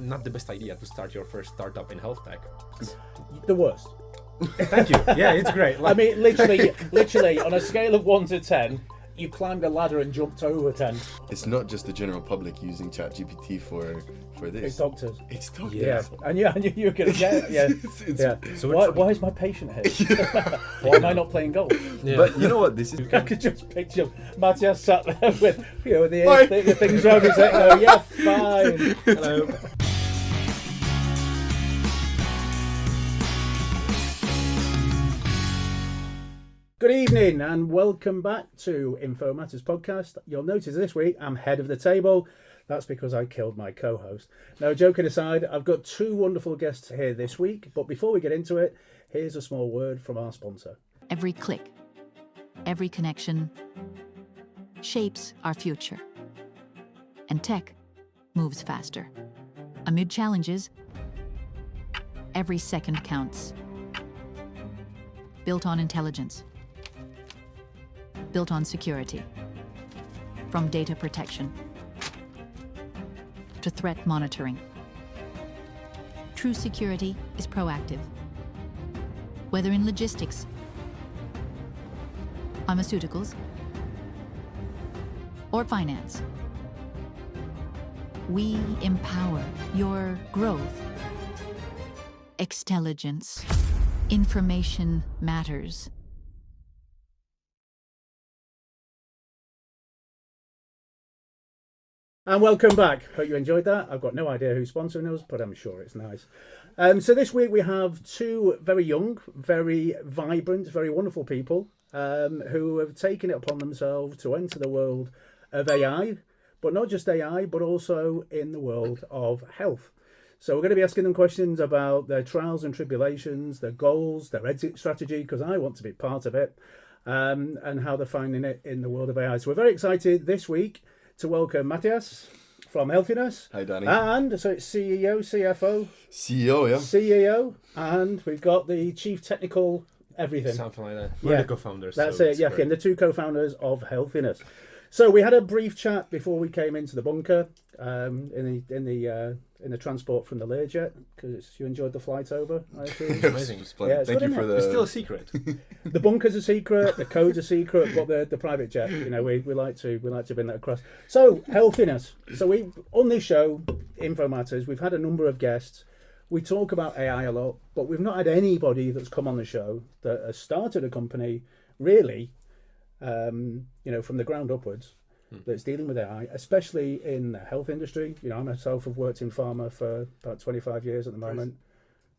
not the best idea to start your first startup in health tech. The worst. Thank you. Yeah, it's great. I mean, literally, on a scale of 1 to 10, you climbed a ladder and jumped over 10. It's not just the general public using ChatGPT for this. It's doctors. It's doctors. Yeah, and you're going to get yeah. So why is my patient here? Why am I not playing golf? Yeah. But you know what? This is. I could just picture Matyáš sat there with the things around his head. Go, yeah, fine. Hello. Good evening and welcome back to Info Matters podcast. You'll notice this week I'm head of the table. That's because I killed my co-host. Now, joking aside, I've got two wonderful guests here this week. But before we get into it, here's a small word from our sponsor. Every click, every connection shapes our future. And tech moves faster. Amid challenges, every second counts. Built on intelligence. Built on security. From data protection to threat monitoring. True security is proactive. Whether in logistics, pharmaceuticals, or finance, we empower your growth. Extelligence. Information matters. And welcome back. Hope you enjoyed that. I've got no idea who's sponsoring us, but I'm sure it's nice. So this week we have two very young, very vibrant, very wonderful people who have taken it upon themselves to enter the world of AI, but not just AI, but also in the world of health. So we're going to be asking them questions about their trials and tribulations, their goals, their exit strategy, because I want to be part of it, and how they're finding it in the world of AI. So we're very excited this week to welcome Matyáš from HealthyNess. Hi, Danny. And so it's CEO, CFO. CEO, yeah. CEO, and we've got the Chief Technical Everything. Something like that. We're the co-founders. That's so it, Jáchym, the two co-founders of HealthyNess. So we had a brief chat before we came into the bunker in the transport from the Learjet, because you enjoyed the flight over, I assume. Amazing. Yeah, Thank you for the. It's still a secret. The bunker's a secret, the code's a secret, but the private jet, we like to bring that across. So HealthyNess. So we on this show, Info Matters, we've had a number of guests. We talk about AI a lot, but we've not had anybody that's come on the show that has started a company really, from the ground upwards, that's dealing with AI, especially in the health industry. I myself have worked in pharma for about 25 years at the moment.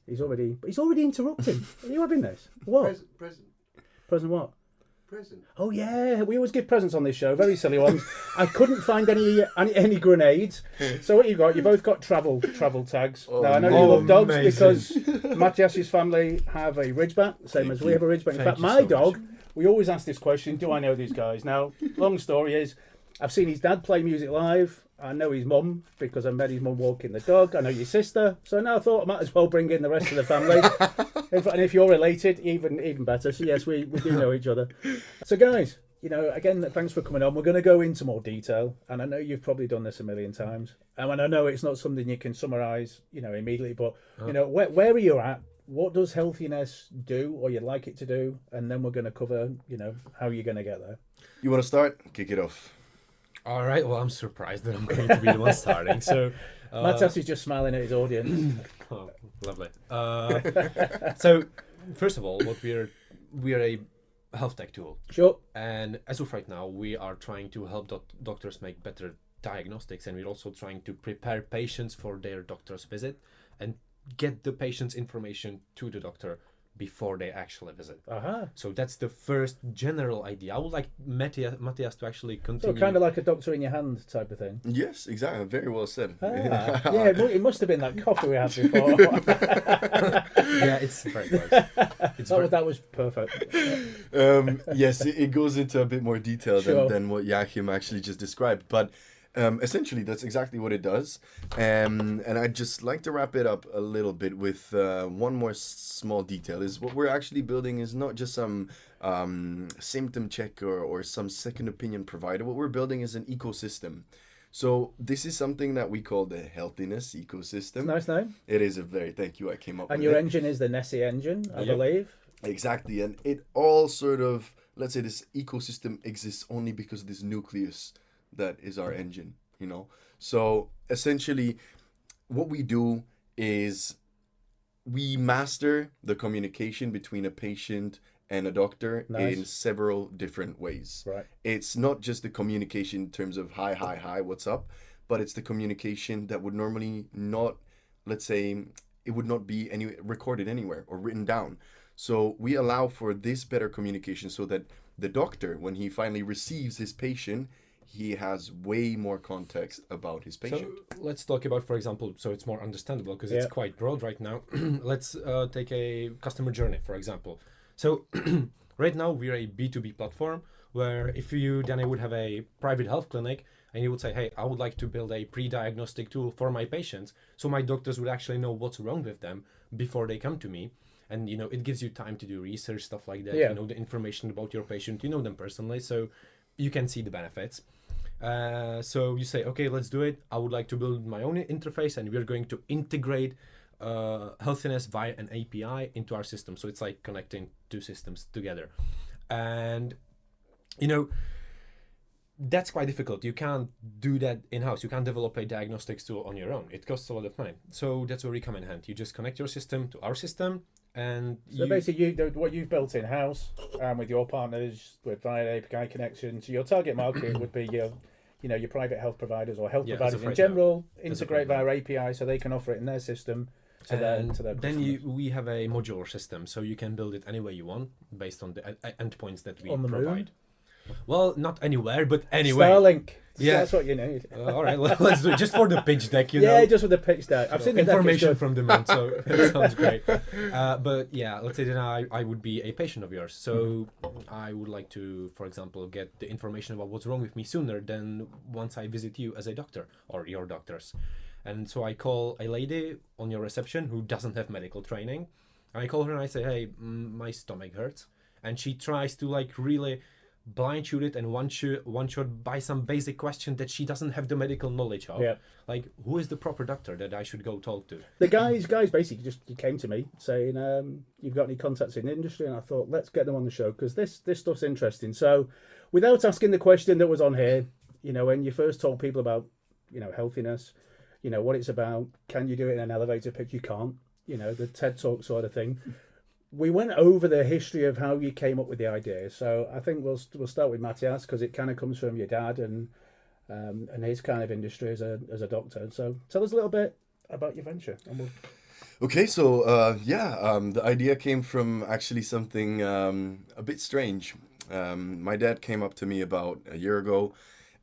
He's already interrupting. Are you having this? What? Present what? Present. Oh yeah, we always give presents on this show, very silly ones. I couldn't find any grenades. So what you got? You both got travel tags. Now I know you love dogs because Matyáš's family have a Ridgeback, same as we have a Ridgeback. In fact, my dog, we always ask this question, do I know these guys? Now, long story is, I've seen his dad play music live. I know his mum because I met his mum walking the dog. I know your sister. So now I thought I might as well bring in the rest of the family. And if you're related, even better. So yes, we do know each other. So guys, again, thanks for coming on. We're going to go into more detail. And I know you've probably done this a million times. And I know it's not something you can summarise, immediately. But, where are you at? What does HealthyNess do or you'd like it to do? And then we're going to cover, how you're going to get there. You want to start? Kick it off. All right. Well, I'm surprised that I'm going to be the one starting. So, Matyáš is just smiling at his audience. Oh, lovely. So, first of all, we are a health tech tool. Sure. And as of right now, we are trying to help doctors make better diagnostics, and we're also trying to prepare patients for their doctor's visit and get the patient's information to the doctor before they actually visit. So that's the first general idea. I would like Matyáš to actually continue. So kind of like a doctor in your hand type of thing. Yes, exactly. Very well said. Yeah, it must have been that coffee we had before. Yeah, it's very close. That was perfect. Yes, it goes into a bit more detail than what Jáchym actually just described. But essentially, that's exactly what it does. And I'd just like to wrap it up a little bit with one more small detail. Is what we're actually building is not just some symptom check or some second opinion provider. What we're building is an ecosystem. So this is something that we call the HealthyNess ecosystem. Nice name. It is a very, thank you, I came up with it. And your engine is the Nessie engine, I believe. Exactly, and it all sort of, let's say this ecosystem exists only because of this nucleus that is our engine, you know? So essentially, what we do is we master the communication between a patient and a doctor in several different ways. Right. It's not just the communication in terms of hi, what's up, but it's the communication that would normally not, let's say, it would not be recorded anywhere or written down. So we allow for this better communication so that the doctor, when he finally receives his patient, he has way more context about his patient. So let's talk about, for example, so it's more understandable because it's quite broad right now. Let's take a customer journey, for example. So right now we're a B2B platform where if you then would have a private health clinic and you would say, hey, I would like to build a pre-diagnostic tool for my patients so my doctors would actually know what's wrong with them before they come to me. And, you know, it gives you time to do research, stuff like that. You know, the information about your patient, you know them personally, so you can see the benefits. So you say, okay, let's do it. I would like to build my own interface and we're going to integrate HealthyNess via an API into our system. So it's like connecting two systems together. And, you know, that's quite difficult. You can't do that in-house. You can't develop a diagnostics tool on your own. It costs a lot of money. So that's where we come in hand. You just connect your system to our system. And so basically, what you've built in-house with your partners, with via API connections, your target market would be your, you know, your private health providers or health providers in general. Integrate via API so they can offer it in their system. To their we have a modular system, so you can build it any way you want based on the endpoints that we provide. Moon? Well, not anywhere, but anyway. Starlink. Yeah, that's what you need. All right, let's do it just for the pitch deck. You know, just with the pitch deck. I've seen the information from the moon, so it sounds great. But yeah, let's say that I would be a patient of yours, so I would like to, for example, get the information about what's wrong with me sooner than once I visit you as a doctor or your doctors. And so I call a lady on your reception who doesn't have medical training, and I call her and I say, hey, my stomach hurts, and she tries to like really blind shoot it and one shot by some basic question that she doesn't have the medical knowledge of. Like, who is the proper doctor that I should go talk to? The guys basically just came to me saying, you've got any contacts in the industry? And I thought, let's get them on the show because this stuff's interesting. So without asking the question that was on here, you know, when you first told people about, you know, HealthyNess, you know, what it's about, can you do it in an elevator pitch? You can't, you know, the TED Talk sort of thing. We went over the history of how you came up with the idea. So I think we'll start with Matyáš because it kind of comes from your dad and his kind of industry as a doctor. So tell us a little bit about your venture. Okay, so the idea came from actually something a bit strange. My dad came up to me about a year ago.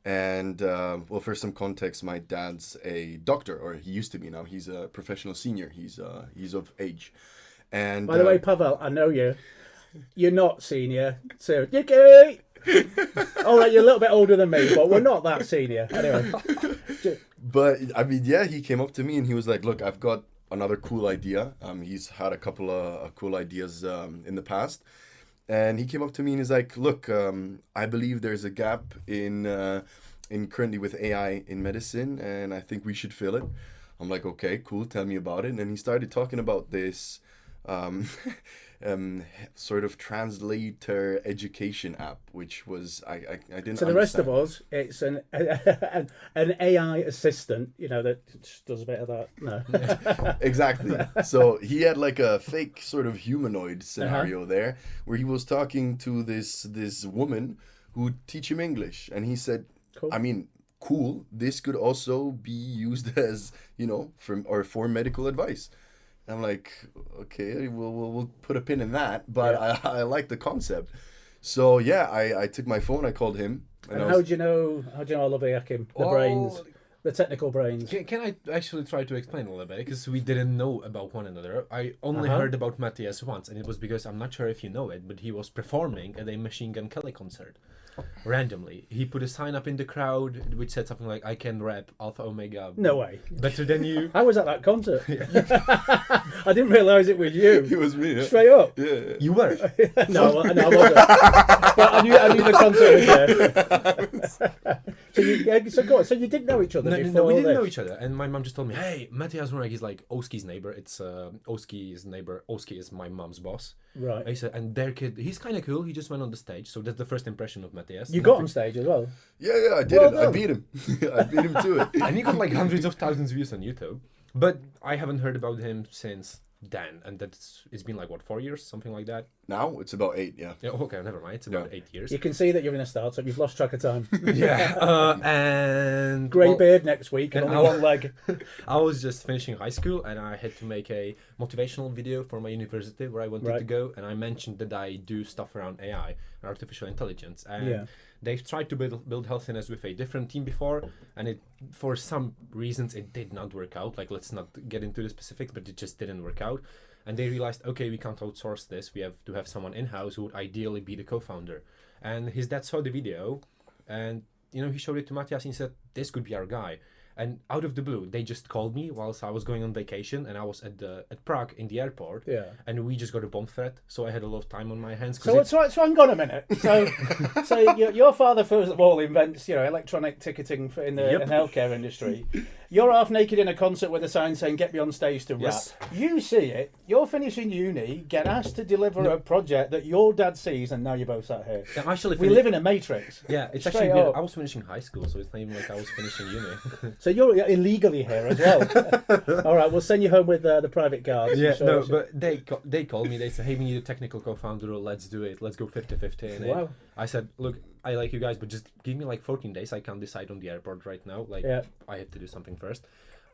And, well, for some context, my dad's a doctor, or he used to be now. He's a professional senior. He's of age. And by the way, Pavel, I know you. You're not senior. So, Dicky! All right, you're a little bit older than me, but we're not that senior. Anyway. But, I mean, yeah, he came up to me and he was like, look, I've got another cool idea. He's had a couple of cool ideas in the past. And he came up to me and he's like, look, I believe there's a gap in currently with AI in medicine, and I think we should fill it. I'm like, okay, cool, tell me about it. And he started talking about this sort of translator education app, which was, I didn't So the rest of us, it's an AI assistant, you know, that does a bit of that. No. Exactly. So he had like a fake sort of humanoid scenario there where he was talking to this woman who would teach him English. And he said, cool. I mean, cool, this could also be used as, you know, for medical advice. I'm like, okay, we'll put a pin in that, but I like the concept. So yeah, I took my phone, I called him. And how do you know I love Jáchym? The brains, the technical brains. Can I actually try to explain a little bit? Because we didn't know about one another. I only heard about Matyáš once, and it was because, I'm not sure if you know it, but he was performing at a Machine Gun Kelly concert. Randomly, he put a sign up in the crowd which said something like, I can rap Alpha Omega. No way. Better than you. I was at that concert. I didn't realise it was you. It was me. Yeah. Straight up. Yeah. You were? No, I wasn't. But I knew the concert was there. So go on. So you didn't know each other before? No, we didn't know each other. And my mum just told me, hey, Matyáš Hronek is like Oski's neighbor. It's Oski's neighbor. Oski is my mum's boss. Right. I said, and their kid, he's kind of cool. He just went on the stage. So that's the first impression of Matyáš. You got on stage as well? Yeah, I did it. I beat him. I beat him to it. And he got like hundreds of thousands of views on YouTube. But I haven't heard about him since then. And it's been like, what, 4 years? Something like that? Now it's about 8, yeah. Yeah, okay, never mind. It's about 8 years. You can see that you're in a startup. You've lost track of time. Yeah. And... Grey beard next week and only one leg. I was just finishing high school and I had to make a motivational video for my university where I wanted to go. And I mentioned that I do stuff around AI and artificial intelligence. And they've tried to build HealthyNess with a different team before. And it, for some reasons, it did not work out. Like, let's not get into the specifics, but it just didn't work out. And they realized, okay, we can't outsource this. We have to have someone in-house who would ideally be the co-founder. And his dad saw the video and, he showed it to Matyáš and he said, this could be our guy. And out of the blue, they just called me whilst I was going on vacation and I was at Prague in the airport. Yeah. And we just got a bomb threat. So I had a lot of time on my hands. So hang on a minute. So your father, first of all, invents, electronic ticketing in the healthcare industry. You're half naked in a concert with a sign saying, get me on stage to rap. You see it. You're finishing uni, get asked to deliver a project that your dad sees, and now you're both sat here. Yeah, actually, we live in a matrix. Yeah, it's actually weird. I was finishing high school, so it's not even like I was finishing uni. So you're illegally here as well. All right, we'll send you home with the private guards. Yeah, but they called me. They said, hey, we need a technical co-founder. Let's do it. Let's go 50-50. Wow. I said, look, I like you guys, but just give me like 14 days. I can't decide on the airport right now. I had to do something first.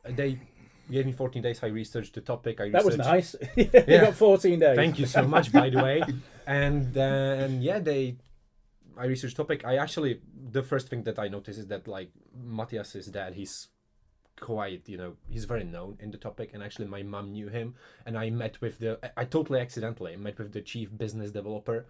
They gave me 14 days. I researched the topic. That was nice. You got 14 days. Thank you so much, by the way. And then, I researched the topic. The first thing that I noticed is that like Matyáš's dad, he's quite, he's very known in the topic. And actually my mum knew him. And I totally accidentally met with the chief business developer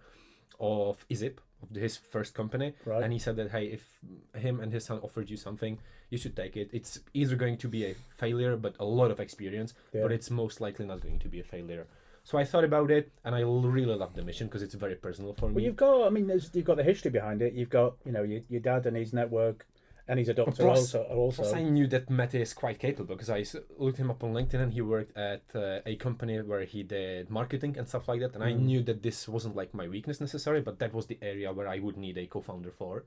of Izip, of his first company. Right. And he said that, hey, if him and his son offered you something, you should take it. It's either going to be a failure, but a lot of experience, but it's most likely not going to be a failure. So I thought about it, and I really love the mission because it's very personal for me. Well, you've got the history behind it. You've got, your dad and his network, and he's a doctor also. Plus I knew that Matt is quite capable because I looked him up on LinkedIn and he worked at a company where he did marketing and stuff like that. And I knew that this wasn't like my weakness necessarily, but that was the area where I would need a co-founder for.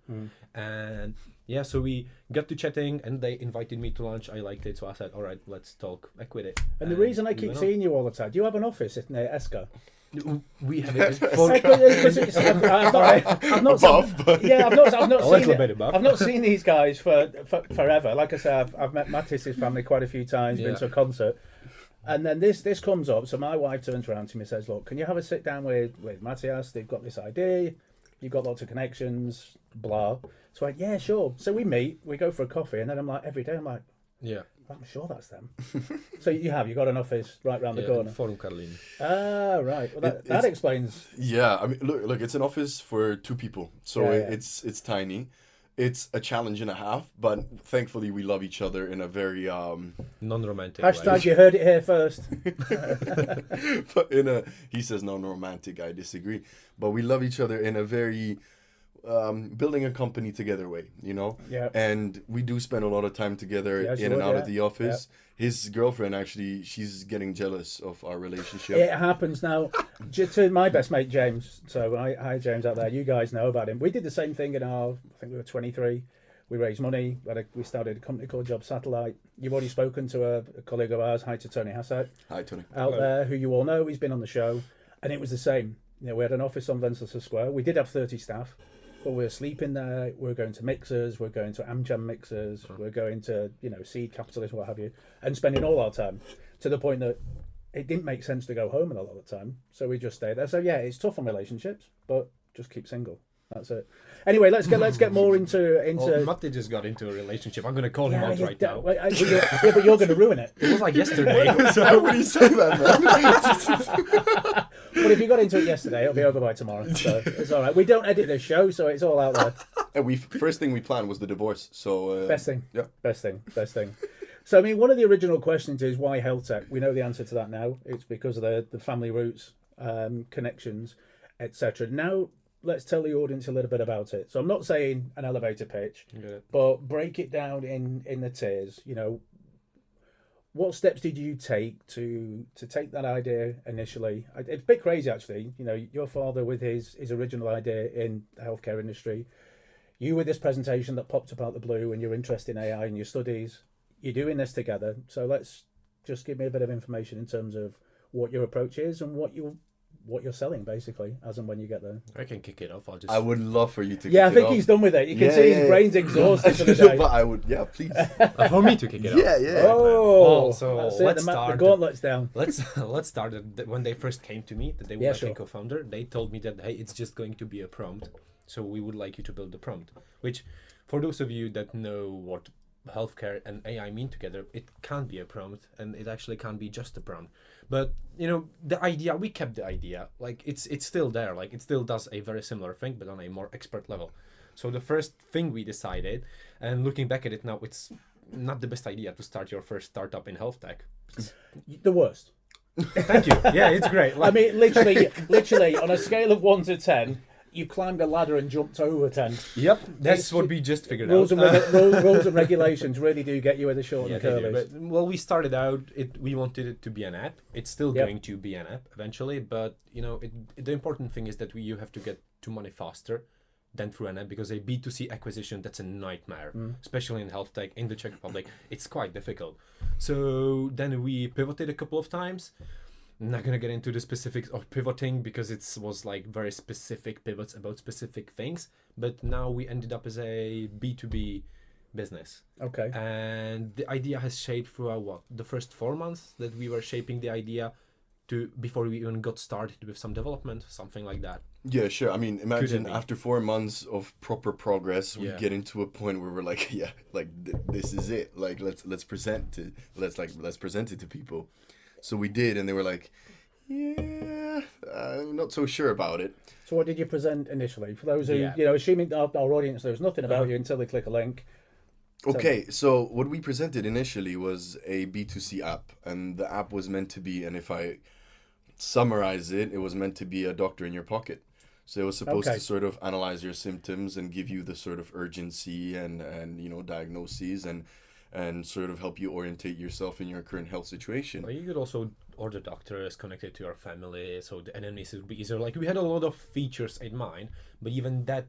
And so we got to chatting and they invited me to lunch. I liked it. So I said, all right, let's talk equity. And the reason I keep seeing you all the time, do you have an office in Eska? We have it. I've not seen these guys for forever. Like I said, I've met Matyáš's family quite a few times, been to a concert. And then this comes up, so my wife turns around to me and says, look, can you have a sit down with Matyáš? They've got this idea, you've got lots of connections, blah. So yeah, sure. So we meet, we go for a coffee, and then I'm like, every day I'm like, I'm sure that's them. So you got an office right round the corner. Forum Karlin. Ah, right. Well, that explains. Yeah, I mean, look, it's an office for 2 people, so it's tiny. It's a challenge and a half, but thankfully we love each other in a very non-romantic #, way. you heard it here first. But he says non-romantic, I disagree. But we love each other in a very building a company together way, Yeah. And we do spend a lot of time together in and out of the office. His girlfriend, actually, she's getting jealous of our relationship. It happens now. To my best mate, James. So, hi, James, out there. You guys know about him. We did the same thing I think we were 23. We raised money. We started a company called Job Satellite. You've already spoken to a colleague of ours. Hi to Tony Hassett. Hi, Tony. Out there, who you all know. He's been on the show. And it was the same. We had an office on Wenceslas Square. We did have 30 staff. But we're sleeping there, we're going to mixers, we're going to Amjam mixers, we're going to, seed capitalists, what have you, and spending all our time to the point that it didn't make sense to go home a lot of the time. So we just stayed there. So yeah, it's tough on relationships, but just keep single. That's it. Anyway, let's get more into. Well, Matti just got into a relationship. I'm going to call him out right now. But you're going to ruin it. It was like yesterday. How would you say that, man? Well, if you got into it yesterday, it'll be over by tomorrow. So it's all right. We don't edit this show, so it's all out there. And first thing we planned was the divorce. So best thing. Yeah. Best thing. So I mean, one of the original questions is why health tech? We know the answer to that now. It's because of the family roots, connections, etc. Now, let's tell the audience a little bit about it. So I'm not saying an elevator pitch, but break it down in the tiers. You know, what steps did you take to take that idea initially? It's a bit crazy, actually. You know, your father with his original idea in the healthcare industry, you with this presentation that popped up out the blue, and your interest in AI and your studies. You're doing this together. So let's just give me a bit of information in terms of what your approach is and what you're selling, basically, as and when you get there. I can kick it off. I would love for you to. Yeah, I think he's done with it. You can see his brain's exhausted for the day. But I would, please. For me to kick it off. Yeah. Oh, so let's start. The gauntlet's down. Let's start. When they first came to me, that they were a co-founder, they told me that, hey, it's just going to be a prompt. So we would like you to build the prompt. Which, for those of you that know what healthcare and AI mean together, it can be a prompt, and it actually can be just a prompt. But you know, the idea, we kept the idea, like it's still there, like it still does a very similar thing, but on a more expert level. So the first thing we decided, and looking back at it now, it's not the best idea to start your first startup in health tech. The worst. Thank you. Yeah, it's great. I mean, literally on a scale of 1 to 10, you climbed a ladder and jumped over 10. Yep, that's what we just figured rules out. Rules and regulations really do get you where the short and curlies. But, well, we started out, we wanted it to be an app. It's still going to be an app eventually, but you know, the important thing is that you have to get to money faster than through an app, because a B2C acquisition, that's a nightmare, especially in health tech in the Czech Republic. It's quite difficult. So then we pivoted a couple of times. I'm not gonna get into the specifics of pivoting because it was like very specific pivots about specific things, but now we ended up as a B2B business. Okay. And the idea has shaped throughout the first 4 months that we were shaping the idea to before we even got started with some development, something like that. Yeah, sure. I mean, imagine after 4 months of proper progress, we get into a point where we're like, this is it. Like, let's present it to people. So we did, and they were like, I'm not so sure about it. So what did you present initially? For those who, you know, assuming our audience knows nothing about you until they click a link. Okay, so what we presented initially was a B2C app, and the app was meant to be, and if I summarize it, it was meant to be a doctor in your pocket. So it was supposed to sort of analyze your symptoms and give you the sort of urgency and you know, diagnoses and sort of help you orientate yourself in your current health situation. Well, you could also order doctors connected to your family, so the anamnesis would be easier. Like, we had a lot of features in mind, but even that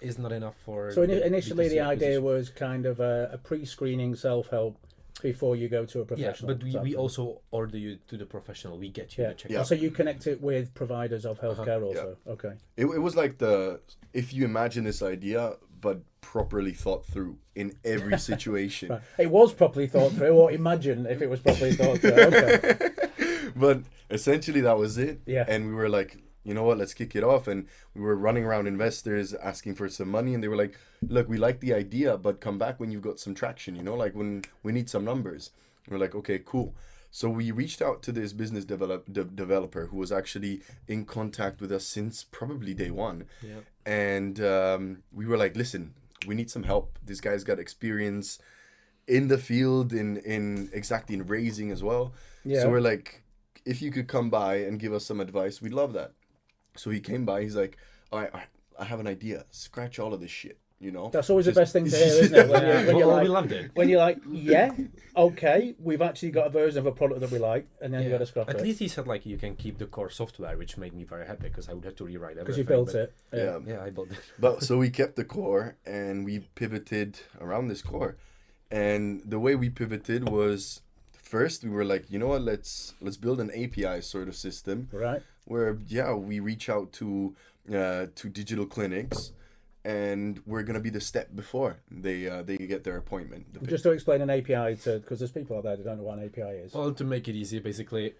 is not enough for. So initially, the idea was kind of a pre-screening self-help before you go to a professional. Yeah, but we also order you to the professional. We get you the check. Yeah. So you connect it with providers of healthcare also. Yeah. Okay. It was like if you imagine this idea, but properly thought through in every situation. Right. It was properly thought through, or imagine if it was properly thought through. Okay. But essentially that was it. Yeah. And we were like, you know what, let's kick it off. And we were running around investors asking for some money, and they were like, look, we like the idea, but come back when you've got some traction, you know, like when we need some numbers. And we're like, okay, cool. So we reached out to this business developer who was actually in contact with us since probably day one. Yeah. And we were like, listen, we need some help. This guy's got experience in the field, in raising as well. Yeah. So we're like, if you could come by and give us some advice, we'd love that. So he came by, he's like, all right, I have an idea. Scratch all of this shit, you know? That's always the best thing to hear, isn't it? When you're like, we loved it. When you're like, yeah, okay, we've actually got a version of a product that we like, and then you got to scrap it. At least he said, like, you can keep the core software, which made me very happy because I would have to rewrite everything. Because you built it. Yeah, I built it. But so we kept the core, and we pivoted around this core. And the way we pivoted was, first we were like, you know what, let's build an API sort of system. Right. Where, we reach out to digital clinics, and we're going to be the step before they get their appointment. Just to explain an API because there's people out there that don't know what an API is. Well, to make it easy, basically,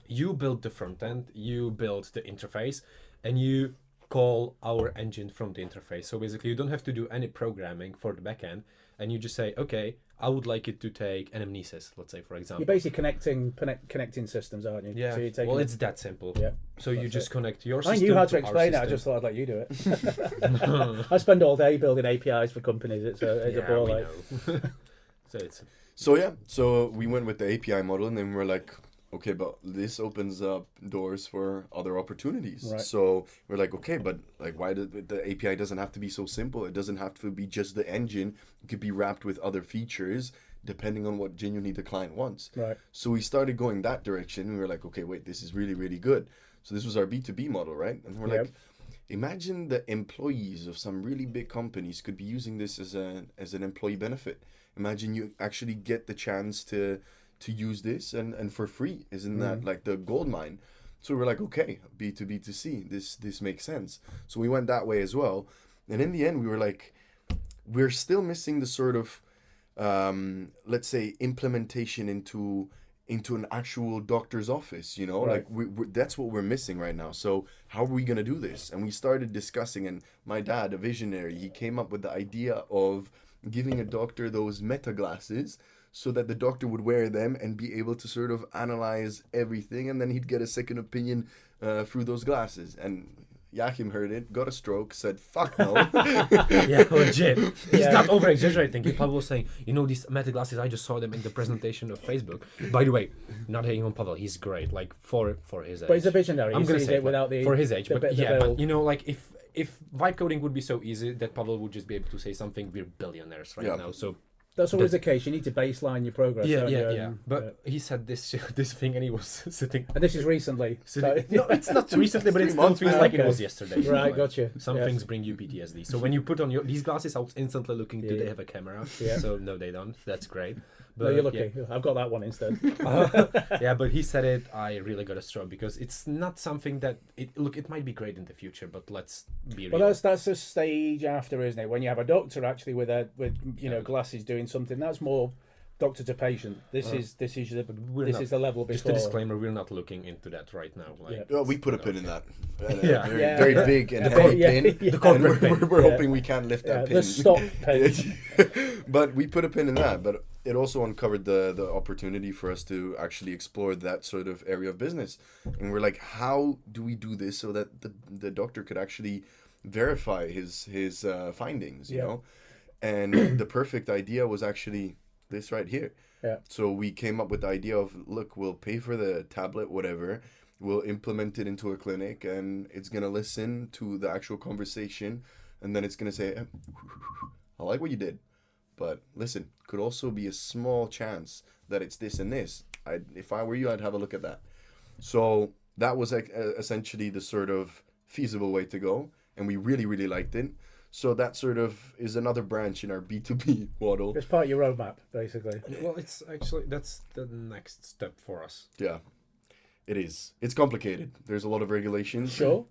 you build the front end, you build the interface, and you call our engine from the interface. So basically, you don't have to do any programming for the backend, and you just say, okay, I would like it to take anamnesis, let's say, for example. You're basically connecting systems, aren't you? Yeah. So well, it's that simple. Yeah. So you just connect your system. I knew how to explain it. System. I just thought I'd let you do it. I spend all day building APIs for companies. It's a ball. We know. So we went with the API model, and then we're like, okay, but this opens up doors for other opportunities. Right. So we're like, okay, but like, why did the API doesn't have to be so simple? It doesn't have to be just the engine. It could be wrapped with other features depending on what genuinely the client wants. Right. So we started going that direction. We were like, okay, wait, this is really, really good. So this was our B2B model, right? And we're like, imagine the employees of some really big companies could be using this as an employee benefit. Imagine you actually get the chance to use this and for free. Isn't that like the gold mine? So we're like, okay, B2B2C, this makes sense. So we went that way as well. And in the end, we were like, we're still missing the sort of, let's say, implementation into an actual doctor's office, you know, Right. like that's what we're missing right now. So how are we going to do this? And we started discussing, and my dad, a visionary, he came up with the idea of giving a doctor those meta glasses so that the doctor would wear them and be able to sort of analyze everything, and then he'd get a second opinion through those glasses. And Jáchym heard it, got a stroke, said, fuck no. Yeah, legit. He's Yeah. not over exaggerating. He probably was saying, you know, these Meta glasses, I just saw them in the presentation of Facebook. By the way, not hating on Pavel, he's great, like for his age. But he's a visionary. I'm he gonna sees say it without the for his age, the but bit- the yeah, build. but you know, like if vibe coding would be so easy that Pavel would just be able to say something, we're billionaires right Yeah. now. So That's always the case. You need to baseline your progress. don't you? And, But he said this thing, and he was sitting. and this is recently. No, it's not recently, but it still months feels now. like it Okay. was yesterday. Right, Like, gotcha. Some Yes. things bring you PTSD. So when you put on these glasses, I was instantly looking, do Yeah. they have a camera? Yeah. So no, they don't. That's great. No, But you're lucky. yeah. I've got that one instead. Yeah, but he said it. I really got a stroke because it's not something that it might be great in the future, but let's be real. Well, that's a stage after, isn't it? When you have a doctor actually with glasses doing something, that's more doctor to patient. This is the level before. Just a disclaimer: we're not looking into that right now. Like, Yeah. Well, we put a pin in that. Yeah. Very, Yeah. very big and Yeah. heavy Yeah. pin. Yeah. The corporate And pin. we're Yeah. hoping we can't lift that pin. the stop pin. But we put a pin in that. But it also uncovered the opportunity for us to actually explore that sort of area of business. And we're like, how do we do this so that the doctor could actually verify his findings, you Yeah. know? And the perfect idea was actually this right here. Yeah. So we came up with the idea of, look, we'll pay for the tablet, whatever. We'll implement it into a clinic, and it's going to listen to the actual conversation. And then it's going to say, I like what you did. But listen, could also be a small chance that it's this and this. If I were you, I'd have a look at that. So that was essentially the sort of feasible way to go. And we really, really liked it. So that sort of is another branch in our B2B model. It's part of your roadmap, basically. Well, it's actually that's the next step for us. Yeah, it is. It's complicated. There's a lot of regulations. Sure.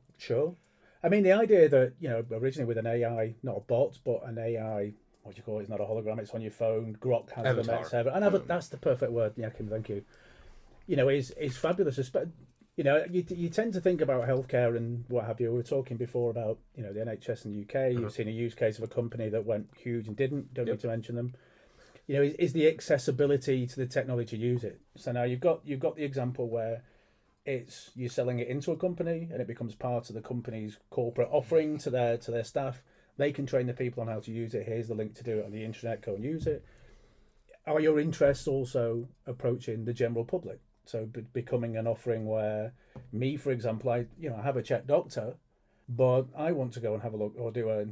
I mean, the idea that, originally with an AI, not a bot, but an AI, what do you call it? It's not a hologram, it's on your phone. Grok has the Avatar. next ever. And that's the perfect word, Jáchym, thank you. Is fabulous. You tend to think about healthcare and what have you. We were talking before about, the NHS in the UK. You've seen a use case of a company that went huge and don't need to mention them. Is the accessibility to the technology to use it. So now you've got the example where you're selling it into a company and it becomes part of the company's corporate offering to their staff. They can train the people on how to use it. Here's the link to do it on the internet. Go and use it. Are your interests also approaching the general public? So becoming an offering where me, for example, I have a Czech doctor, but I want to go and have a look or do a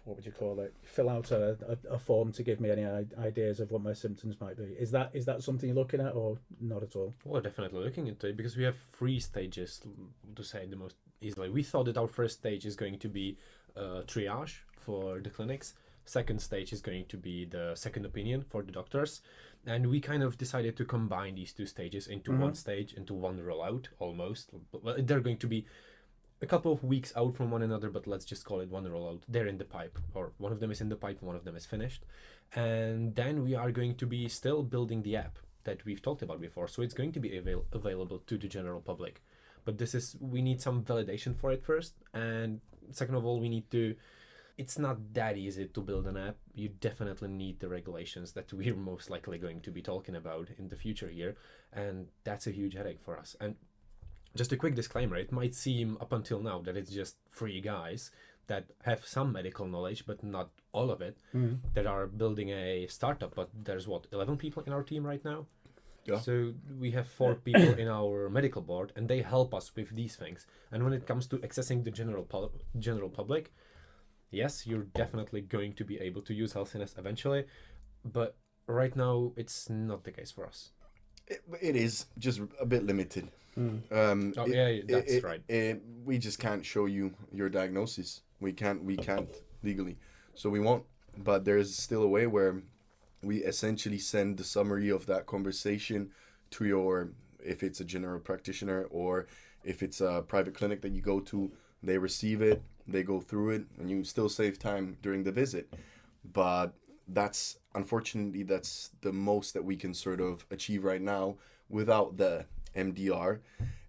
what would you call it? Fill out a form to give me any ideas of what my symptoms might be. Is that something you're looking at or not at all? We're definitely looking into it because we have 3 stages, to say the most easily. We thought that our first stage is going to be triage for the clinics. Second stage is going to be the second opinion for the doctors. And we kind of decided to combine these 2 stages into one stage, into one rollout almost. Well, they're going to be a couple of weeks out from one another, but let's just call it one rollout. They're in the pipe, or one of them is in the pipe, one of them is finished. And then we are going to be still building the app that we've talked about before. So it's going to be available to the general public. But we need some validation for it first. And second of all, it's not that easy to build an app. You definitely need the regulations that we're most likely going to be talking about in the future here. And that's a huge headache for us. And just a quick disclaimer, it might seem up until now that it's just 3 guys that have some medical knowledge, but not all of it, that are building a startup. But there's 11 people in our team right now? Yeah. So we have 4 people in our medical board, and they help us with these things. And when it comes to accessing the general public, yes, you're definitely going to be able to use HealthyNess eventually, but right now it's not the case for us. It is just a bit limited. That's right. We just can't show you your diagnosis. We can't legally, so we won't. But there's still a way where we essentially send the summary of that conversation to your, if it's a general practitioner or if it's a private clinic that you go to, they receive it, they go through it, and you still save time during the visit. But that's, unfortunately, that's the most that we can sort of achieve right now without the MDR.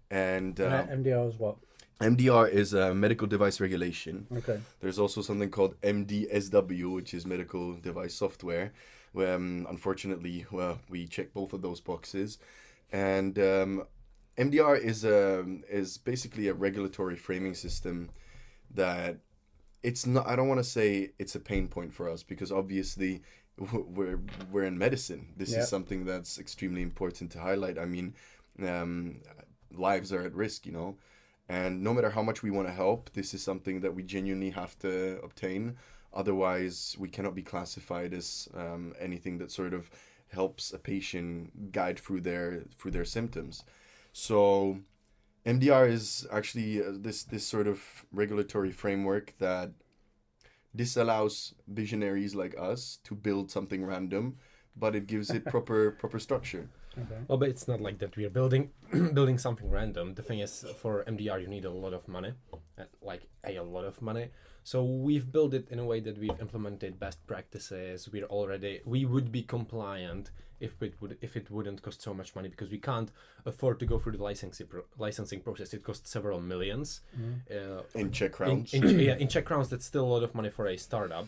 And MDR is what? MDR is a medical device regulation. Okay. There's also something called MDSW, which is medical device software. Where, unfortunately, we check both of those boxes. And MDR is basically a regulatory framing system that it's not. I don't want to say it's a pain point for us, because obviously we're in medicine. This is something that's extremely important to highlight. I mean, lives are at risk, you know. And no matter how much we want to help, this is something that we genuinely have to obtain. Otherwise, we cannot be classified as anything that sort of helps a patient guide through their symptoms. So MDR is actually this sort of regulatory framework that disallows visionaries like us to build something random, but it gives it proper structure. Okay. Well, but it's not like that we are building building something random. The thing is, for MDR, you need a lot of money, like a lot of money. So we've built it in a way that we've implemented best practices. We would be compliant if it wouldn't cost so much money, because we can't afford to go through the licensing process. It costs several millions. In Czech crowns. In Czech crowns, that's still a lot of money for a startup.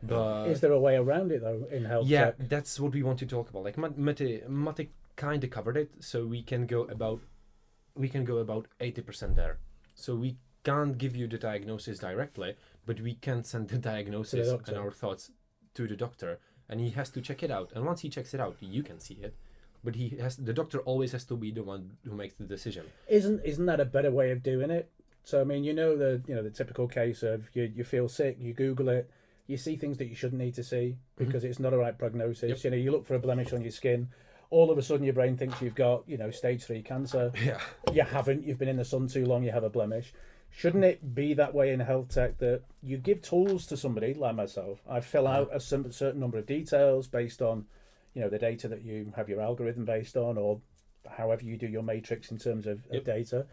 But is there a way around it though in health tech? That's what we want to talk about. Like Mate kind of covered it, so we can go about 80% there. So we can't give you the diagnosis directly, but we can send the diagnosis and our thoughts to the doctor, and he has to check it out. And once he checks it out, you can see it, but the doctor always has to be the one who makes the decision. Isn't that a better way of doing it? So I mean, the typical case of you feel sick, you Google it, you see things that you shouldn't need to see because it's not a right prognosis. Yep. You look for a blemish on your skin. All of a sudden, your brain thinks you've got, stage 3 cancer. Yeah. You haven't. You've been in the sun too long. You have a blemish. Shouldn't it be that way in health tech, that you give tools to somebody like myself? I fill out a certain number of details based on, the data that you have your algorithm based on, or however you do your matrix in terms of data.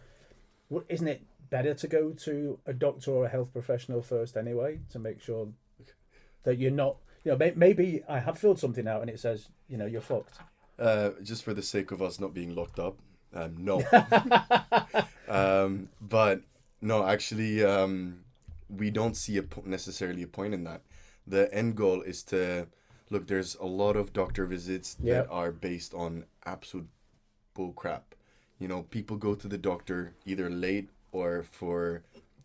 Isn't it better to go to a doctor or a health professional first anyway to make sure that you're not, maybe I have filled something out and it says, you're fucked. Just for the sake of us not being locked up, no. But no, actually, we don't see necessarily a point in that. The end goal is to look. There's a lot of doctor visits that are based on absolute bull crap. People go to the doctor either late or for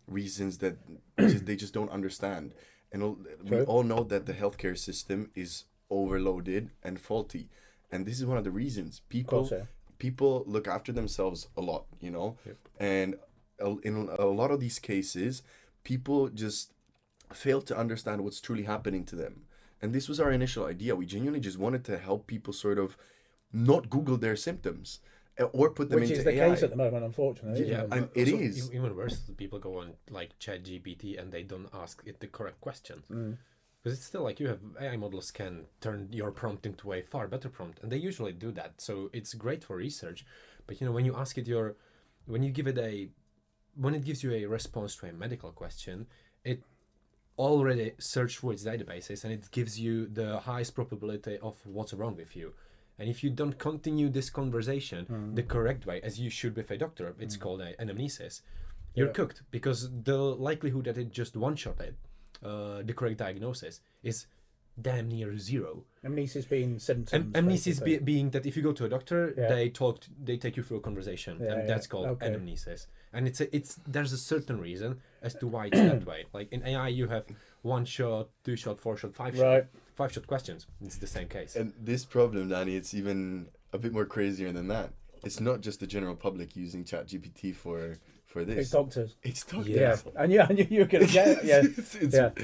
reasons that they just don't understand. And we all know that the healthcare system is overloaded and faulty. And this is one of the reasons people look after themselves a lot, and in a lot of these cases, people just fail to understand what's truly happening to them. And this was our initial idea. We genuinely just wanted to help people sort of not Google their symptoms or put them into AI. Which is the case at the moment, unfortunately. Yeah, and it is. Even worse, people go on like ChatGPT and they don't ask it the correct questions. Because it's still like you have AI models can turn your prompt into a far better prompt, and they usually do that. So it's great for research. But when you ask it when it gives you a response to a medical question, it already searched through its databases and it gives you the highest probability of what's wrong with you. And if you don't continue this conversation the correct way, as you should with a doctor, it's called an anamnesis, you're cooked, because the likelihood that it just one-shotted the correct diagnosis is damn near zero. Amnesis being symptoms. Amnesis being that if you go to a doctor, they take you through a conversation, and that's called anamnesis. And there's a certain reason as to why it's that way. Like in AI, you have 1 shot, 2 shot, 4 shot, 5 shot, 5 shot questions. It's the same case. And this problem, Danny, it's even a bit more crazier than that. It's not just the general public using ChatGPT for this. It's doctors. It's doctors. Yeah, and yeah, and you're gonna get yeah.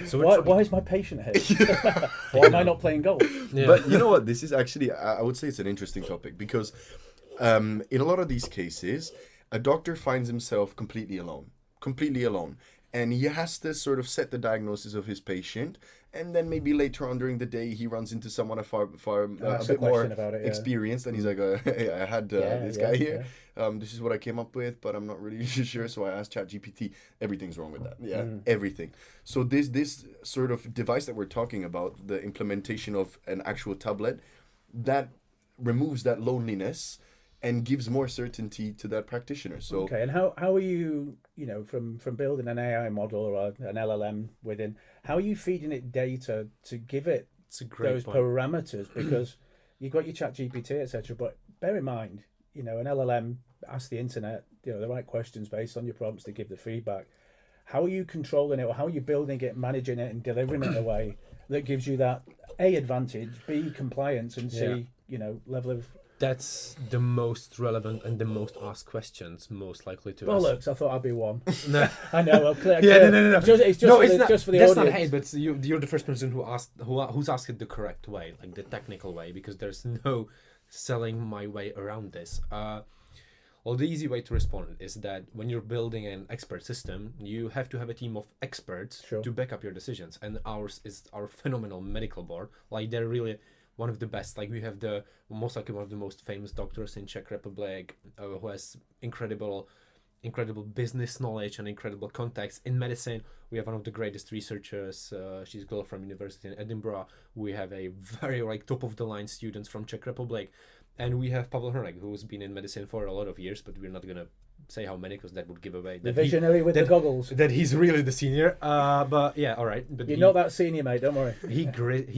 So Why is my patient here? Why am I not playing golf? Yeah. But you know what? This is actually, I would say it's an interesting topic because in a lot of these cases, a doctor finds himself completely alone. And he has to sort of set the diagnosis of his patient. And then maybe later on during the day, he runs into someone a bit more experienced. And he's like, hey, I had this guy here. Yeah. This is what I came up with, but I'm not really sure. So I asked ChatGPT. Everything's wrong with that. Yeah, everything. So this sort of device that we're talking about, the implementation of an actual tablet, that removes that loneliness and gives more certainty to that practitioner. So okay, and how are you, from building an AI model or an LLM within, how are you feeding it data to give it those parameters? Because you've got your ChatGPT, etc. But bear in mind, an LLM asks the internet, the right questions based on your prompts to give the feedback. How are you controlling it, or how are you building it, managing it, and delivering it in a way that gives you that A, advantage, B, compliance, and C, level of... That's the most relevant and the most asked questions, most likely to ask. Bollocks, I thought I'd be one. No. I know. Well, clear. No. It's just for the that's audience. not hate, but you're the first person who's asked it the correct way, like the technical way, because there's no selling my way around this. Well, the easy way to respond is that when you're building an expert system, you have to have a team of experts to back up your decisions. And ours is our phenomenal medical board. Like, they're really one of the best. Like, we have the most likely one of the most famous doctors in Czech Republic, who has incredible business knowledge and incredible contacts in medicine. We have one of the greatest researchers. She's a girl from University in Edinburgh. We have a very top of the line students from Czech Republic, and we have Pavel Hronek, who's been in medicine for a lot of years, but we're not gonna say how many, because that would give away the visionary with the goggles. That he's really the senior. But yeah, all right. But you're not that senior, mate. Don't worry. He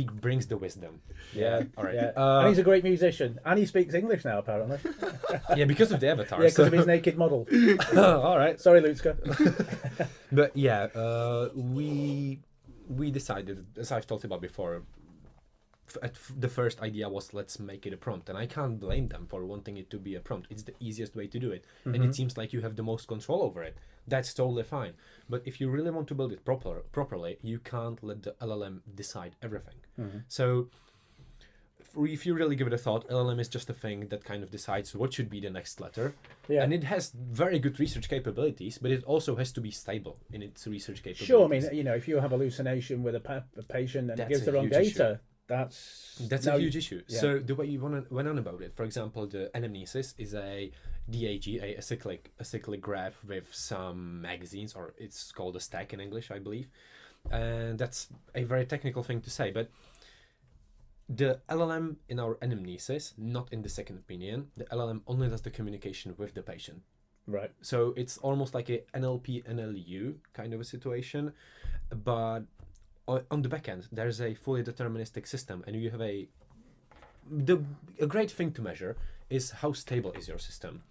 brings the wisdom. Yeah. All right. Yeah. And he's a great musician, and he speaks English now, apparently. Yeah, because of the avatar. Yeah, because of his naked model. All right. Sorry, Lutska. But yeah, we decided, as I've talked about before. The first idea was, let's make it a prompt, and I can't blame them for wanting it to be a prompt. It's the easiest way to do it, and it seems like you have the most control over it. That's totally fine. But if you really want to build it properly, you can't let the LLM decide everything. So if you really give it a thought, LLM is just a thing that kind of decides what should be the next letter. Yeah. And it has very good research capabilities, but it also has to be stable in its research capabilities. Sure, I mean, if you have hallucination with a patient and it gives the wrong data, that's a huge issue. Yeah. So the way you went on about it, for example, the anamnesis is a DAG, a cyclic graph with some magazines, or it's called a stack in English, I believe. And that's a very technical thing to say, but the LLM in our anamnesis, not in the second opinion, the LLM only does the communication with the patient. Right. So it's almost like a NLP, NLU kind of a situation, but on the back end, there's a fully deterministic system, and you have a great thing to measure is how stable is your system.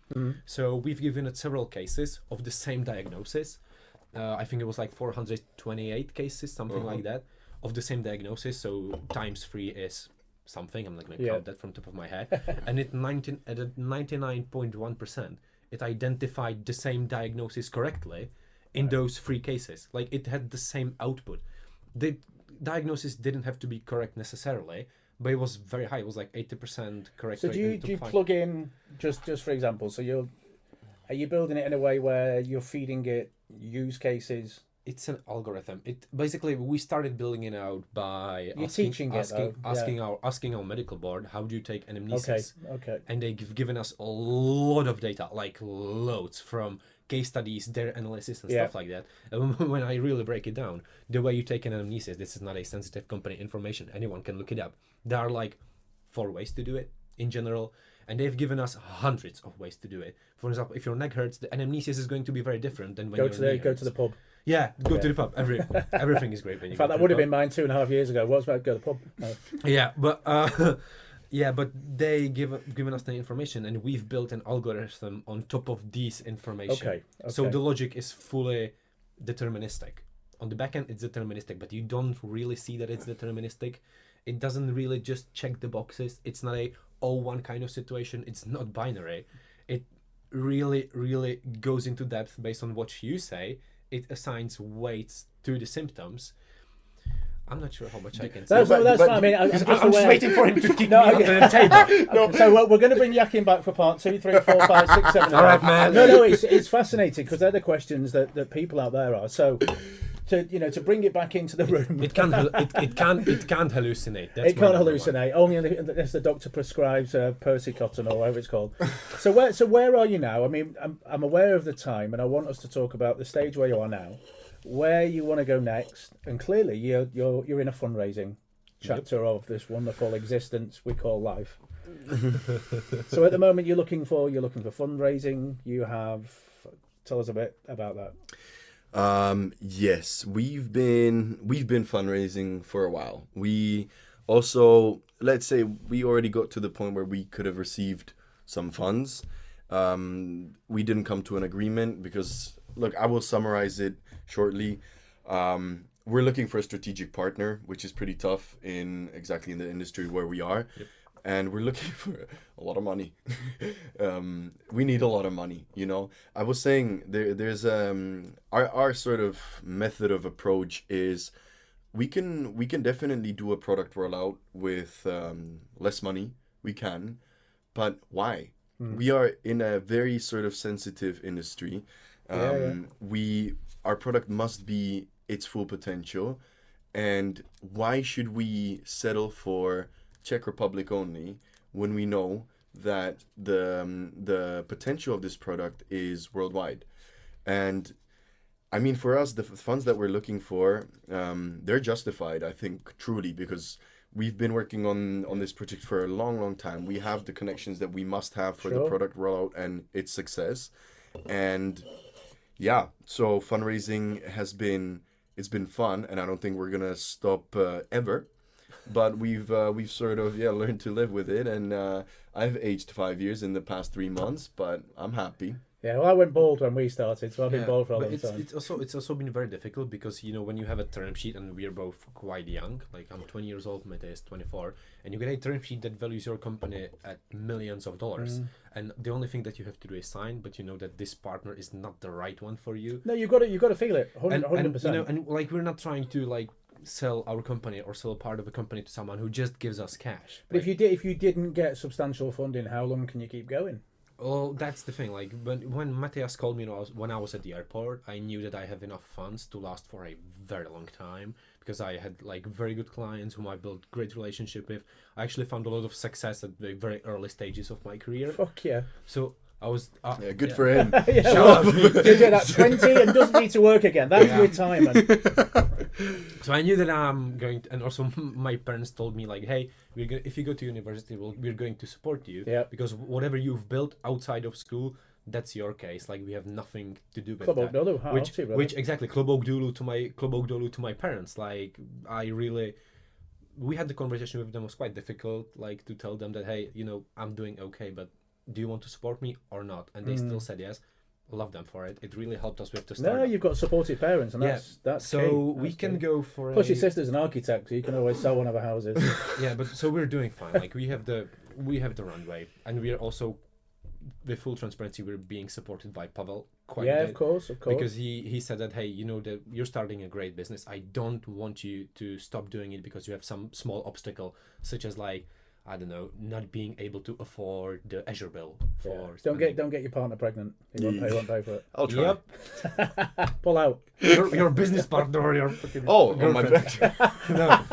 So we've given it several cases of the same diagnosis. I think it was like 428 cases, something like that, of the same diagnosis. So times 3 is something. I'm not going to count that from the top of my head. And at 99.1%, it identified the same diagnosis correctly in those 3 cases. Like, it had the same output. The diagnosis didn't have to be correct necessarily, but it was very high. It was like 80% correct. So do you plug in, just for example, so are you building it in a way where you're feeding it use cases? It's an algorithm. It basically, we started building it out by asking our medical board, how do you take anamnesis? Okay. And they've given us a lot of data, like loads, from case studies, their analysis and stuff like that. And when I really break it down, the way you take an anamnesis, this is not a sensitive company information. Anyone can look it up. There are like 4 ways to do it in general, and they've given us hundreds of ways to do it. For example, if your neck hurts, the anamnesis is going to be very different than when go to the pub. Yeah, go to the pub. Everything is great when you in fact, that would have been mine 2.5 years ago. What's about go to the pub? No. Yeah, but but they given us the information, and we've built an algorithm on top of these information. Okay. So the logic is fully deterministic. On the back end, it's deterministic, but you don't really see that it's deterministic. It doesn't really just check the boxes. It's not or one kind of situation. It's not binary. It really goes into depth based on what you say. It assigns weights to the symptoms. I'm not sure how much I can say. That's fine. I mean, I'm just waiting for him to kick me under the table. So we're going to bring Jáchym back for part 2, 3, 4, 5, 6, 7. All right, man. No, it's fascinating because they're the questions that people out there are. So, to bring it back into the room, it can't hallucinate. That's it can't hallucinate. Only unless the doctor prescribes Persicotton or whatever it's called. So where are you now? I mean, I'm aware of the time, and I want us to talk about the stage where you are now, where you want to go next, and clearly you're in a fundraising chapter of this wonderful existence we call life. So at the moment you're looking for fundraising. Tell us a bit about that. Yes, we've been fundraising for a while. We also, let's say we already got to the point where we could have received some funds. We didn't come to an agreement because, look, I will summarize it shortly. We're looking for a strategic partner, which is pretty tough in the industry where we are. Yep. And we're looking for a lot of money. We need a lot of money, you know. I was saying there's our sort of method of approach is we can definitely do a product rollout with less money. We can, but why? We are in a very sort of sensitive industry. Our product must be its full potential, and why should we settle for Czech Republic only when we know that the potential of this product is worldwide? And I mean, for us, the funds that we're looking for, they're justified, I think, truly, because we've been working on this project for a long time. We have the connections that we must have for the product rollout and its success. And yeah, so fundraising it's been fun, and I don't think we're gonna stop ever. But we've sort of learned to live with it, and I've aged 5 years in the past 3 months, but I'm happy. Yeah, well, I went bald when we started, so I've been bald for a long time. It's also been very difficult because, you know, when you have a term sheet, and we're both quite young, like I'm 20 years old, Matyáš is 24, and you get a term sheet that values your company at millions of dollars, and the only thing that you have to do is sign, but you know that this partner is not the right one for you. No, you've got to feel it, 100%. And you know, and like we're not trying to like sell our company or sell part of a company to someone who just gives us cash. But if you didn't get substantial funding, how long can you keep going? Well, that's the thing. Like when Matyáš called me when I was at the airport, I knew that I have enough funds to last for a very long time because I had like very good clients whom I built great relationship with. I actually found a lot of success at the very early stages of my career. Fuck yeah! So I was good for him. That's 20 and doesn't need to work again. That's retirement. So I knew that I'm going to, and also my parents told me like, hey, if you go to university, we're going to support you because whatever you've built outside of school, that's your case. Like we have nothing to do with that. Which exactly, Klobok dolu to my parents. Like we had the conversation with them. It was quite difficult, like to tell them that, hey, you know, I'm doing okay, but do you want to support me or not? And they still said yes. Love them for it. It really helped us with the start. No, you've got supportive parents, and that's so key. we can go for. Plus, your sister's an architect, so you can always sell one of her houses. Yeah, but so we're doing fine. Like we have the runway, and we are also, with full transparency, we're being supported by Pavel quite a bit. Of course. Because he said that, hey, you know that you're starting a great business. I don't want you to stop doing it because you have some small obstacle, such as like, I don't know, not being able to afford the Azure bill for. Don't get your partner pregnant. He won't pay for it. I'll try. Yep. Pull out. Your business partner or your fucking my back. No.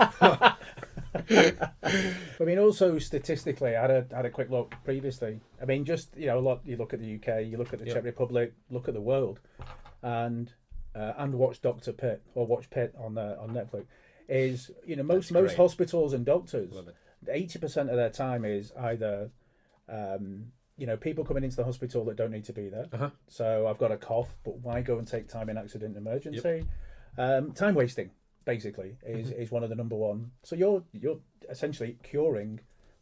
I mean, also statistically, I had a quick look previously. I mean, just you look at the UK, you look at the Czech Republic, look at the world, and watch Dr. Pitt or watch Pitt on Netflix. Is most hospitals and doctors. 80% of their time is either, people coming into the hospital that don't need to be there. So I've got a cough, but why go and take time in accident and emergency? Time wasting, basically, is one of the number one. So you're essentially curing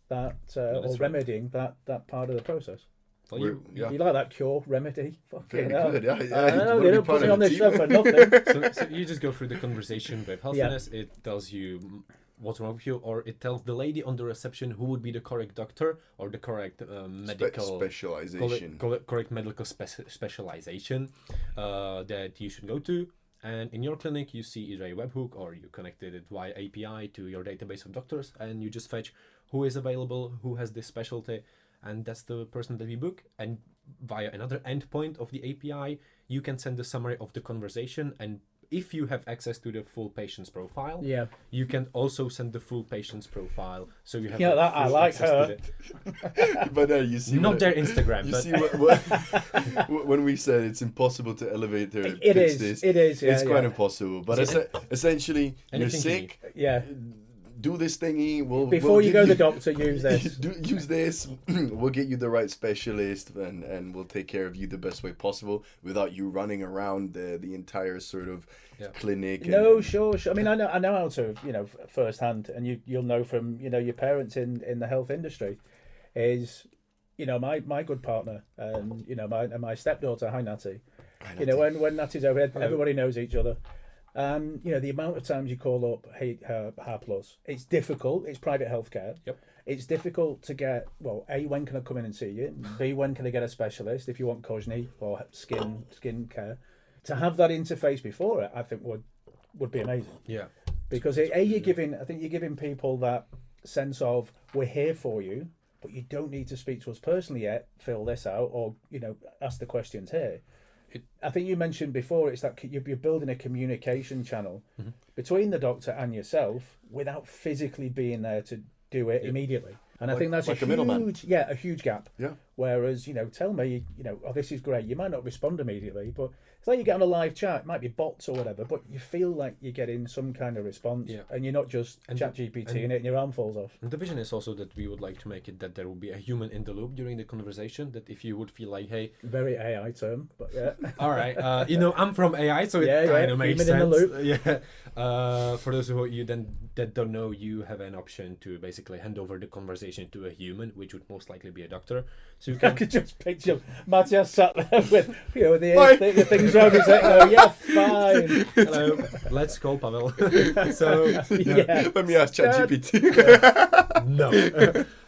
that or remedying that part of the process. Well, you like that cure remedy? Very hell. good. I know, they don't put me on this show for nothing. So you just go through the conversation with HealthyNess. It tells you what's wrong with you, or it tells the lady on the reception who would be the correct doctor or the correct medical specialization, correct medical specialization that you should go to. And in your clinic, you see either a webhook or you connected it via API to your database of doctors, and you just fetch who is available, who has this specialty, and that's the person that we book. And via another endpoint of the API, you can send a summary of the conversation, and if you have access to the full patient's profile, you can also send the full patient's profile. So you have I like her. But you see, not their Instagram. You but see when we said it's impossible to elevate her. It is. Yeah, it's quite impossible. But essentially, you're sick. Yeah. Do this thingy. Before you go to the doctor, use this. Use this. We'll get you the right specialist, and we'll take care of you the best way possible without you running around the entire sort of clinic. Sure. I mean, I know how to, firsthand, and you'll know from your parents in the health industry, is my good partner and my stepdaughter. Hi Natty. When Natty's over, everybody knows each other. The amount of times you call up H Plus, it's difficult. It's private healthcare. Yep. It's difficult to get, A, when can I come in and see you? B, when can I get a specialist if you want Kojni or skin care? To have that interface before it, I think would be amazing. Yeah. Because you're giving people that sense of, we're here for you, but you don't need to speak to us personally yet, fill this out, or, ask the questions here. I think you mentioned before, it's that you're building a communication channel between the doctor and yourself without physically being there to do it immediately. And I think that's like a huge gap. Yeah. Whereas, tell me, this is great. You might not respond immediately, but it's like you get on a live chat. It might be bots or whatever, but you feel like you're getting some kind of response, and you're not just ChatGPT-ing it and your arm falls off. And the vision is also that we would like to make it that there will be a human in the loop during the conversation. That if you would feel like, hey, very AI term, but yeah. All right. I'm from AI, so it kind of makes sense. Human in the loop. Yeah. For those who you that don't know, you have an option to basically hand over the conversation to a human, which would most likely be a doctor. So you can. I could just picture Matyáš sat there with the things around his head. Yeah, fine. Hello, let's call Pavel. So let me ask ChatGPT. No.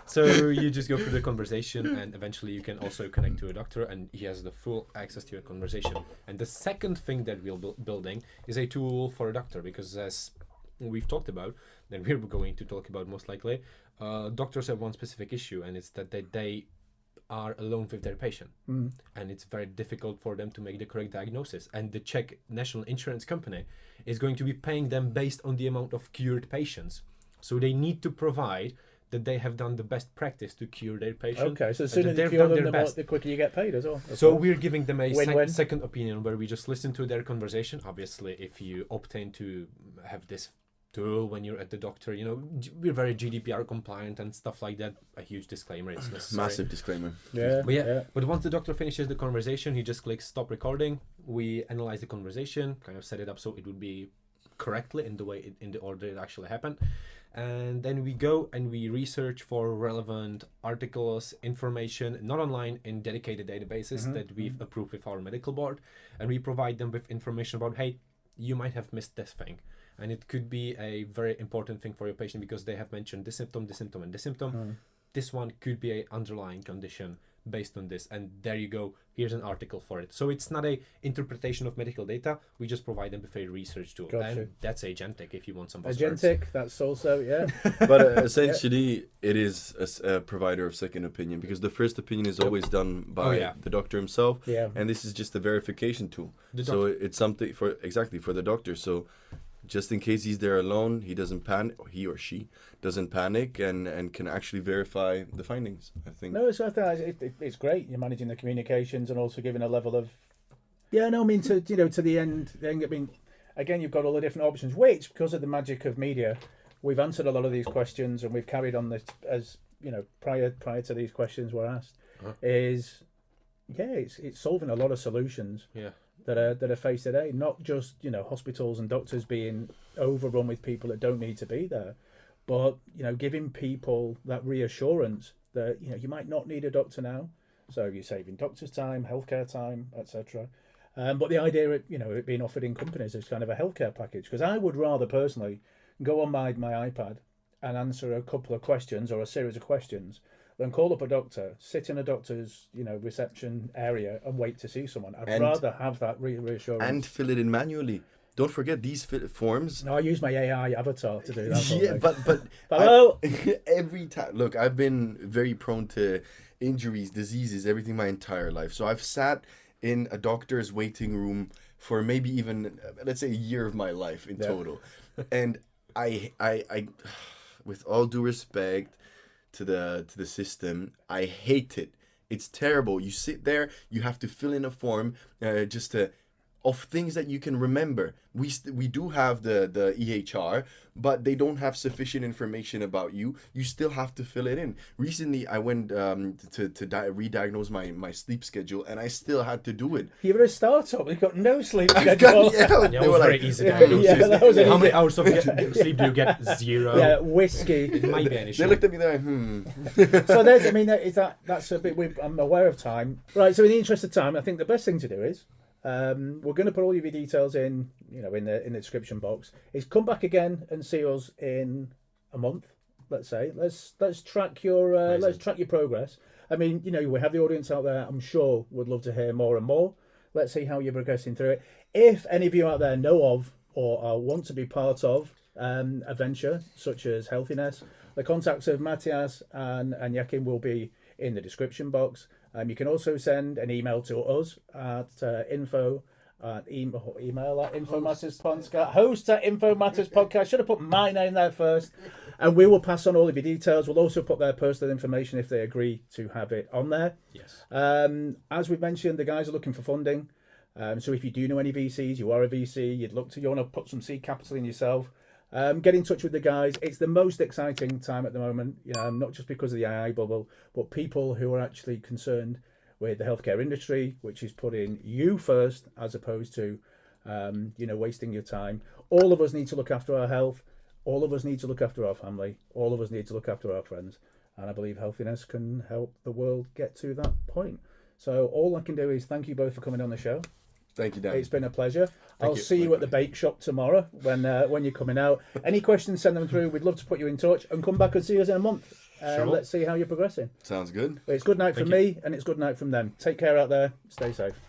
So you just go through the conversation, and eventually you can also connect to a doctor, and he has the full access to your conversation. And the second thing that we're building is a tool for a doctor, because as we've talked about, then we're going to talk about most likely, doctors have one specific issue, and it's that they are alone with their patient, and it's very difficult for them to make the correct diagnosis. And the Czech national insurance company is going to be paying them based on the amount of cured patients. So they need to provide that they have done the best practice to cure their patient. Okay, so the sooner you cure them, the quicker you get paid as well. So we're giving them a second opinion where we just listen to their conversation. Obviously, if you obtain to have this tool when you're at the doctor, we're very GDPR compliant and stuff like that. A huge disclaimer, it's necessary. Massive disclaimer. But once the doctor finishes the conversation, he just clicks stop recording. We analyze the conversation, kind of set it up so it would be correctly in the order it actually happened. And then we go and we research for relevant articles, information, not online, in dedicated databases that we've approved with our medical board. And we provide them with information about, hey, you might have missed this thing. And it could be a very important thing for your patient because they have mentioned this symptom, and this symptom. This one could be an underlying condition based on this. And there you go. Here's an article for it. So it's not a interpretation of medical data. We just provide them with a research tool. Gotcha. And that's agentic if you want some buzzwords. Agentic, that's also, But essentially, it is a provider of second opinion, because the first opinion is always done by the doctor himself. Yeah. And this is just a verification tool. So it's something for the doctor. So just in case he's there alone, he or she doesn't panic and can actually verify the findings, I think. No, it's great. You're managing the communications and also giving a level of... Yeah, no, I mean, to the end, I mean, again, you've got all the different options, which, because of the magic of media, we've answered a lot of these questions and we've carried on this as, prior to these questions were asked, it's solving a lot of solutions. Yeah. That are faced today, not just hospitals and doctors being overrun with people that don't need to be there, but giving people that reassurance that you might not need a doctor now, so you're saving doctors' time, healthcare time, etc. But the idea of it being offered in companies as kind of a healthcare package, because I would rather personally go on my iPad and answer a couple of questions or a series of questions, then call up a doctor, sit in a doctor's, reception area and wait to see someone. I'd rather have that reassurance. And fill it in manually. Don't forget these forms. No, I use my AI avatar to do that. Yeah, but hello. Every time, look, I've been very prone to injuries, diseases, everything my entire life. So I've sat in a doctor's waiting room for maybe even, let's say, a year of my life in total. And I with all due respect to the system, I hate it. It's terrible. You sit there, you have to fill in a form of things that you can remember. We do have the EHR, but they don't have sufficient information about you. You still have to fill it in. Recently, I went to re-diagnose my sleep schedule, and I still had to do it. You were a startup. You've got no sleep schedule. They were very easy diagnosis. That was How many hours of sleep do you get? 0. Yeah, whiskey. It might be an issue. They looked at me there. So that's a bit. I'm aware of time. Right. So in the interest of time, I think the best thing to do is. We're going to put all your details in the description box. Is come back again and see us in a month. Let's say let's track your progress. I mean, we have the audience out there. I'm sure would love to hear more and more. Let's see how you're progressing through it. If any of you out there know of or want to be part of a venture such as HealthyNess, the contacts of Matyáš and Jáchym will be in the description box. You can also send an email to us at info@infomatterspodcast. Should have put my name there first, and we will pass on all of your details. We'll also put their personal information if they agree to have it on there. Yes. As we've mentioned, the guys are looking for funding. So if you do know any VCs, you are a VC, you want to put some seed capital in yourself. Get in touch with the guys. It's the most exciting time at the moment, not just because of the AI bubble, but people who are actually concerned with the healthcare industry, which is putting you first as opposed to, wasting your time. All of us need to look after our health. All of us need to look after our family. All of us need to look after our friends. And I believe HealthyNess can help the world get to that point. So all I can do is thank you both for coming on the show. Thank you, Dan. It's been a pleasure. I'll see you at the bake shop tomorrow when you're coming out. Any questions, send them through. We'd love to put you in touch and come back and see us in a month. Sure. Let's see how you're progressing. Sounds good. It's good night from me and it's good night from them. Take care out there. Stay safe.